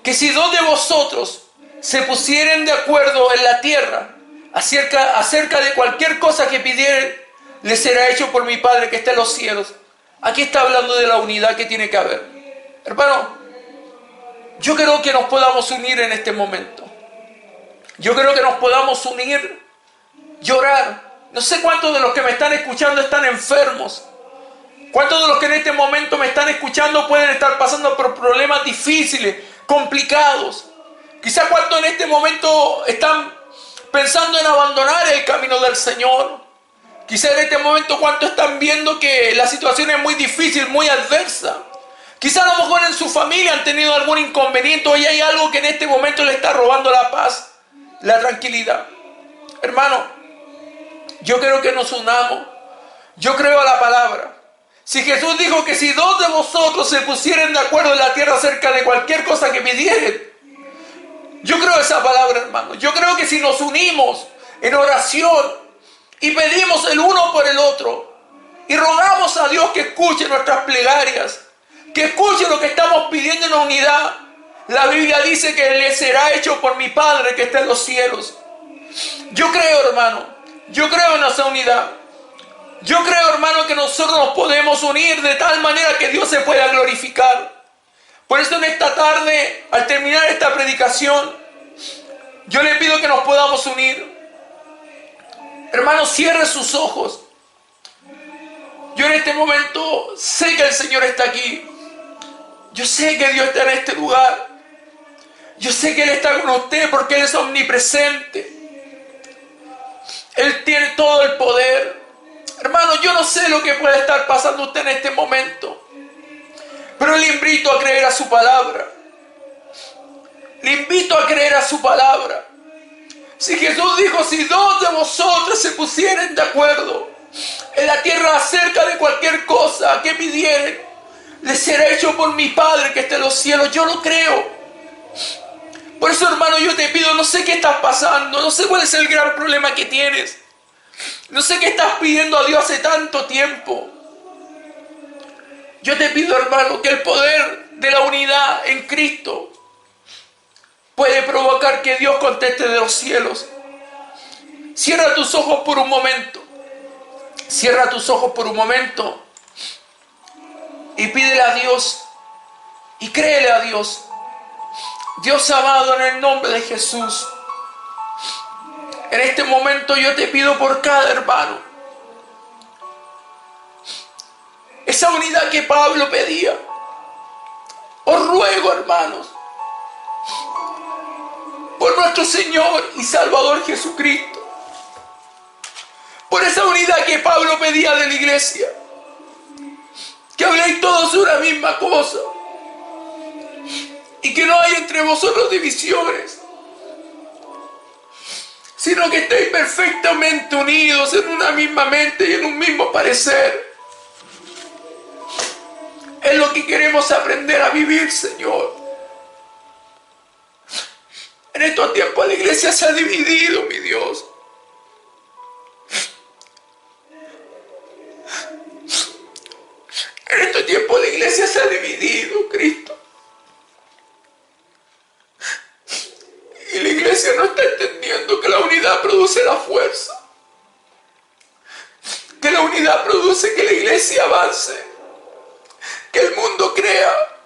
que si dos de vosotros se pusieren de acuerdo en la tierra acerca de cualquier cosa que pidieren, les será hecho por mi Padre que está en los cielos. Aquí está hablando de la unidad que tiene que haber. Hermano, yo creo que nos podamos unir en este momento. Yo creo que nos podamos unir, llorar. No sé cuántos de los que me están escuchando están enfermos. ¿Cuántos de los que en este momento me están escuchando pueden estar pasando por problemas difíciles, complicados? Quizás cuántos en este momento están pensando en abandonar el camino del Señor. Quizás en este momento cuántos están viendo que la situación es muy difícil, muy adversa. Quizás a lo mejor en su familia han tenido algún inconveniente y hay algo que en este momento le está robando la paz, la tranquilidad. Hermano, yo creo que nos unamos. Yo creo a la palabra. Si Jesús dijo que si dos de vosotros se pusieren de acuerdo en la tierra acerca de cualquier cosa que pidieren, yo creo esa palabra, hermano. Yo creo que si nos unimos en oración y pedimos el uno por el otro y rogamos a Dios que escuche nuestras plegarias, que escuche lo que estamos pidiendo en unidad, la Biblia dice que le será hecho por mi Padre que está en los cielos. Yo creo, hermano, yo creo en esa unidad. Yo creo, hermano, que nosotros nos podemos unir de tal manera que Dios se pueda glorificar. Por eso en esta tarde, al terminar esta predicación, yo le pido que nos podamos unir. Hermano, cierre sus ojos. Yo en este momento sé que el Señor está aquí. Yo sé que Dios está en este lugar. Yo sé que Él está con usted porque Él es omnipresente. Él tiene todo el poder. Hermano, yo no sé lo que puede estar pasando usted en este momento, pero le invito a creer a su palabra. Le invito a creer a su palabra. Si Jesús dijo, si dos de vosotros se pusieren de acuerdo en la tierra acerca de cualquier cosa que pidieren, les será hecho por mi Padre que está en los cielos. Yo lo creo. Por eso, hermano, yo te pido, no sé qué estás pasando, no sé cuál es el gran problema que tienes. No sé qué estás pidiendo a Dios hace tanto tiempo. Yo te pido, hermano, que el poder de la unidad en Cristo puede provocar que Dios conteste de los cielos. Cierra tus ojos por un momento. Cierra tus ojos por un momento y pídele a Dios y créele a Dios. Dios amado, en el nombre de Jesús, en este momento yo te pido por cada hermano esa unidad que Pablo pedía. Os ruego, hermanos, por nuestro Señor y Salvador Jesucristo, por esa unidad que Pablo pedía de la iglesia, que habléis todos una misma cosa y que no hay entre vosotros divisiones, sino que estéis perfectamente unidos en una misma mente y en un mismo parecer. Es lo que queremos aprender a vivir, Señor. En estos tiempos la iglesia se ha dividido, mi Dios. En estos tiempos la iglesia se ha dividido, Cristo. Y la iglesia no está entendiendo que la unidad produce la fuerza. unidad produce que la iglesia avance, que el mundo crea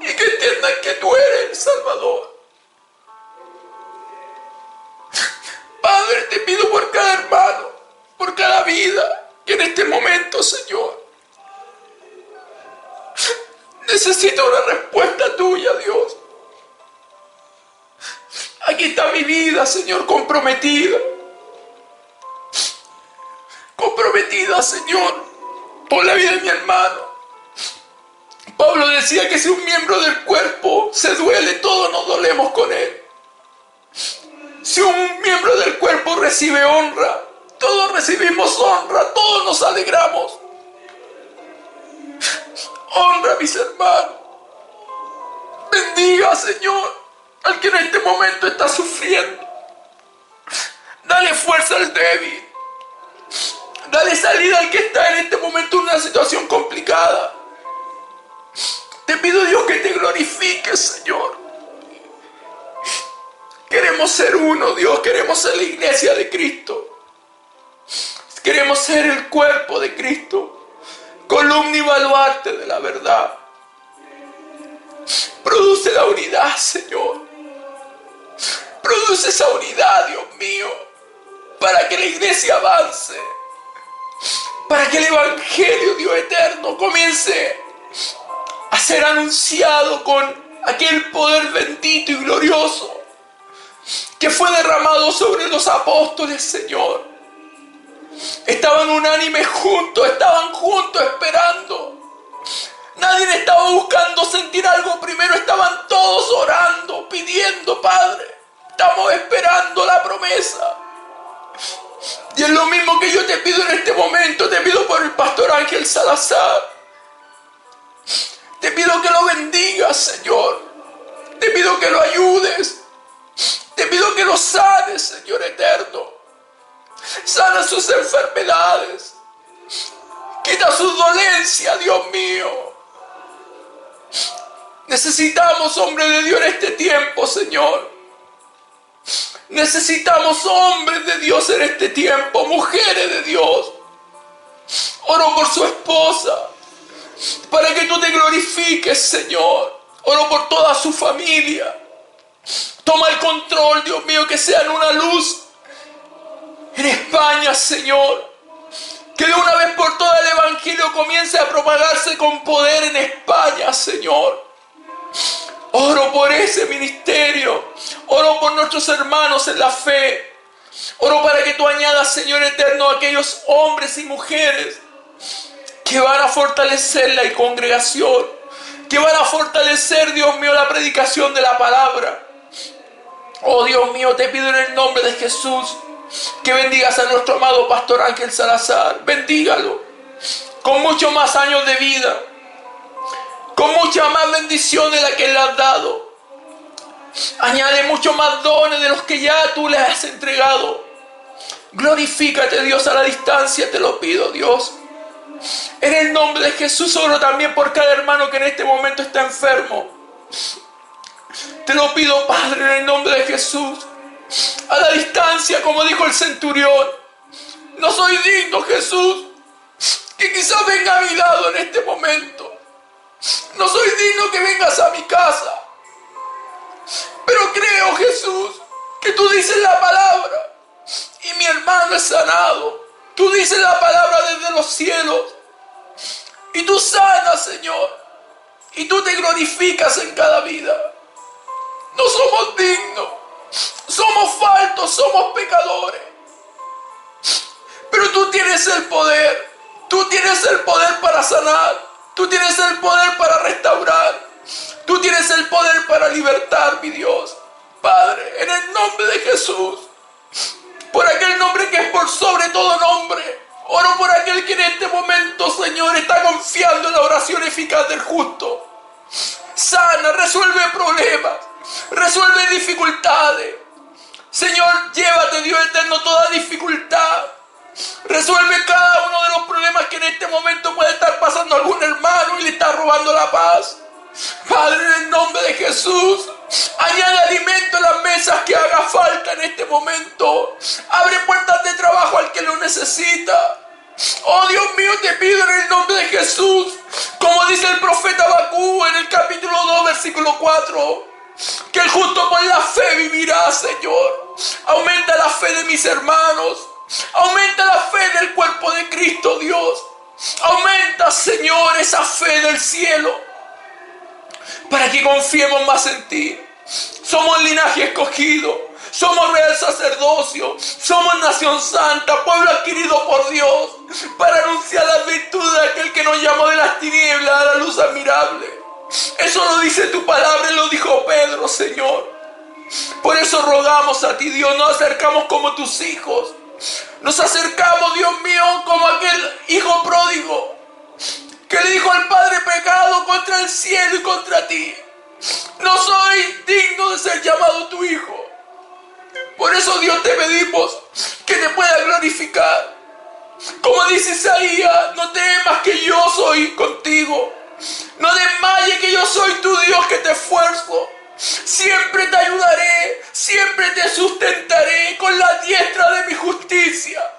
y que entiendan que tú eres el Salvador. Padre, te pido por cada hermano, por cada vida, que en este momento, Señor, necesito una respuesta tuya, Dios. Aquí está mi vida, Señor, comprometida. Comprometida, Señor, por la vida de mi hermano. Pablo decía que si un miembro del cuerpo se duele, todos nos dolemos con él. Si un miembro del cuerpo recibe honra, todos recibimos honra, todos nos alegramos. Honra a mis hermanos. Bendiga, Señor, al que en este momento está sufriendo. Dale fuerza al débil. Dale salida al que está en este momento en una situación complicada. Te pido, Dios, que te glorifiques, Señor. Queremos ser uno, Dios. Queremos ser la iglesia de Cristo. Queremos ser el cuerpo de Cristo. Columna y baluarte de la verdad. Produce la unidad, Señor. Produce esa unidad, Dios mío, para que la iglesia avance. Para que el Evangelio, Dios eterno, comience a ser anunciado con aquel poder bendito y glorioso que fue derramado sobre los apóstoles, Señor. Estaban unánimes juntos, estaban juntos esperando. Nadie estaba buscando sentir algo primero, estaban todos orando, pidiendo, Padre. Estamos esperando la promesa. Y es lo mismo que yo te pido en este momento. Te pido por el pastor Ángel Salazar. Te pido que lo bendigas, Señor. Te pido que lo ayudes. Te pido que lo sanes, Señor eterno. Sana sus enfermedades. Quita sus dolencias, Dios mío. Necesitamos hombres de Dios en este tiempo, Señor. Necesitamos hombres de Dios en este tiempo, mujeres de Dios. Oro por su esposa, para que tú te glorifiques, Señor. Oro por toda su familia. Toma el control, Dios mío, que sean una luz en España, Señor. Que de una vez por todas el Evangelio comience a propagarse con poder en España, Señor. Oro por ese ministerio. Oro por nuestros hermanos en la fe. Oro para que tú añadas, Señor eterno, a aquellos hombres y mujeres que van a fortalecer la congregación, que van a fortalecer, Dios mío, la predicación de la palabra. Oh Dios mío, te pido en el nombre de Jesús que bendigas a nuestro amado pastor Ángel Salazar. Bendígalo con muchos más años de vida, con mucha más bendición de la que le has dado. Añade mucho más dones de los que ya tú le has entregado. Glorifícate, Dios, a la distancia, te lo pido, Dios. En el nombre de Jesús oro también por cada hermano que en este momento está enfermo. Te lo pido, Padre, en el nombre de Jesús. A la distancia, como dijo el centurión. No soy digno, Jesús, que quizás venga a mi lado en este momento. No soy digno que vengas a mi casa. Pero creo, Jesús, que tú dices la palabra y mi hermano es sanado. Tú dices la palabra desde los cielos y tú sanas, Señor, y tú te glorificas en cada vida. No somos dignos, somos faltos, somos pecadores, pero tú tienes el poder. Tú tienes el poder para sanar, tú tienes el poder para restaurar, tú tienes el poder para libertar, mi Dios. Padre, en el nombre de Jesús, por aquel nombre que es por sobre todo nombre, oro por aquel que en este momento, Señor, está confiando en la oración eficaz del justo. Sana, resuelve problemas, resuelve dificultades. Señor, llévate, Dios eterno, toda dificultad. Resuelve cada uno de los problemas que en este momento puede estar pasando algún hermano y le está robando la paz. Padre, en el nombre de Jesús, añade alimento a las mesas que haga falta en este momento. Abre puertas de trabajo al que lo necesita. Oh Dios mío, te pido en el nombre de Jesús, como dice el profeta Habacuc en el capítulo 2, versículo 4, que el justo por la fe vivirá, Señor. Aumenta la fe de mis hermanos, aumenta la fe del cuerpo de Cristo, Dios. Aumenta, Señor, esa fe del cielo, para que confiemos más en ti. Somos linaje escogido, somos real sacerdocio, somos nación santa, pueblo adquirido por Dios, para anunciar las virtudes de aquel que nos llamó de las tinieblas a la luz admirable. Eso lo dice tu palabra y lo dijo Pedro, Señor. Por eso rogamos a ti, Dios, nos acercamos como tus hijos. Nos acercamos, Dios mío, como aquel hijo pródigo que le dijo al padre: pecado contra el cielo y contra ti. No soy digno de ser llamado tu hijo. Por eso, Dios, te pedimos que te pueda glorificar. Como dice Isaías: no temas, que yo soy contigo. No desmayes, que yo soy tu Dios, que te esfuerzo. Siempre te ayudaré, siempre te sustentaré con la diestra de mi justicia.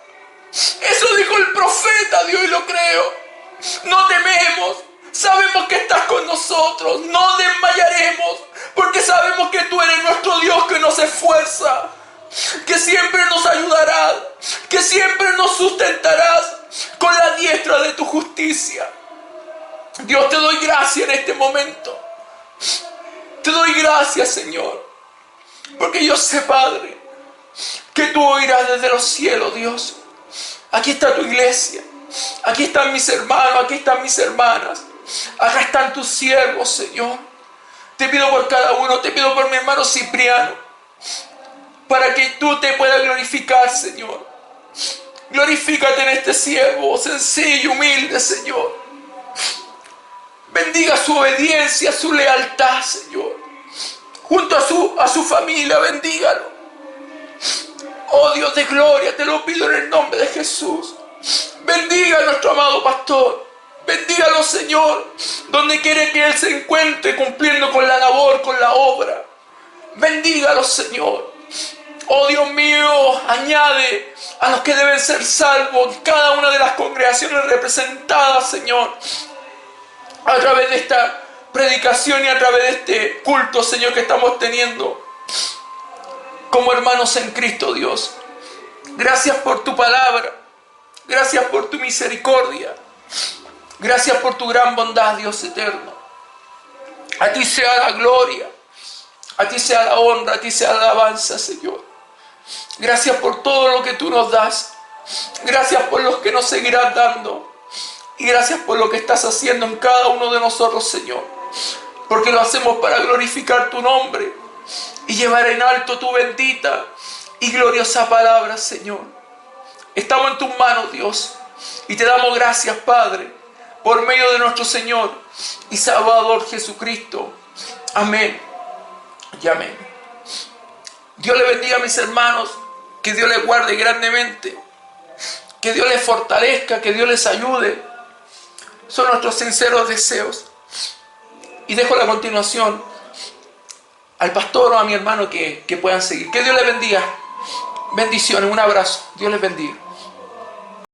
Eso dijo el profeta, Dios, y lo creo. No tememos, sabemos que estás con nosotros. No desmayaremos, porque sabemos que tú eres nuestro Dios, que nos esfuerza, que siempre nos ayudarás, que siempre nos sustentarás con la diestra de tu justicia. Dios, te doy gracias en este momento. Te doy gracias, Señor, porque yo sé, Padre, que tú oirás desde los cielos, Dios. Aquí está tu iglesia, aquí están mis hermanos, aquí están mis hermanas, acá están tus siervos, Señor. Te pido por cada uno, te pido por mi hermano Cipriano, para que tú te puedas glorificar, Señor. Glorifícate en este siervo sencillo, humilde, Señor. Bendiga su obediencia, su lealtad, Señor. Junto a su familia, bendígalo. Oh Dios de gloria, te lo pido en el nombre de Jesús. Bendiga a nuestro amado pastor. Bendígalo, Señor, donde quiere que él se encuentre cumpliendo con la labor, con la obra. Bendígalo, Señor. Oh Dios mío, añade a los que deben ser salvos en cada una de las congregaciones representadas, Señor, a través de esta predicación y a través de este culto, Señor, que estamos teniendo como hermanos en Cristo, Dios. Gracias por tu palabra, gracias por tu misericordia, gracias por tu gran bondad, Dios eterno. A ti sea la gloria, a ti sea la honra, a ti sea la alabanza, Señor. Gracias por todo lo que tú nos das, gracias por los que nos seguirás dando. Y gracias por lo que estás haciendo en cada uno de nosotros, Señor. Porque lo hacemos para glorificar tu nombre y llevar en alto tu bendita y gloriosa palabra, Señor. Estamos en tus manos, Dios. Y te damos gracias, Padre, por medio de nuestro Señor y Salvador Jesucristo. Amén y amén. Dios le bendiga a mis hermanos. Que Dios les guarde grandemente. Que Dios les fortalezca, que Dios les ayude. Son nuestros sinceros deseos. Y dejo la continuación al pastor o a mi hermano que puedan seguir. Que Dios les bendiga. Bendiciones, un abrazo. Dios les bendiga.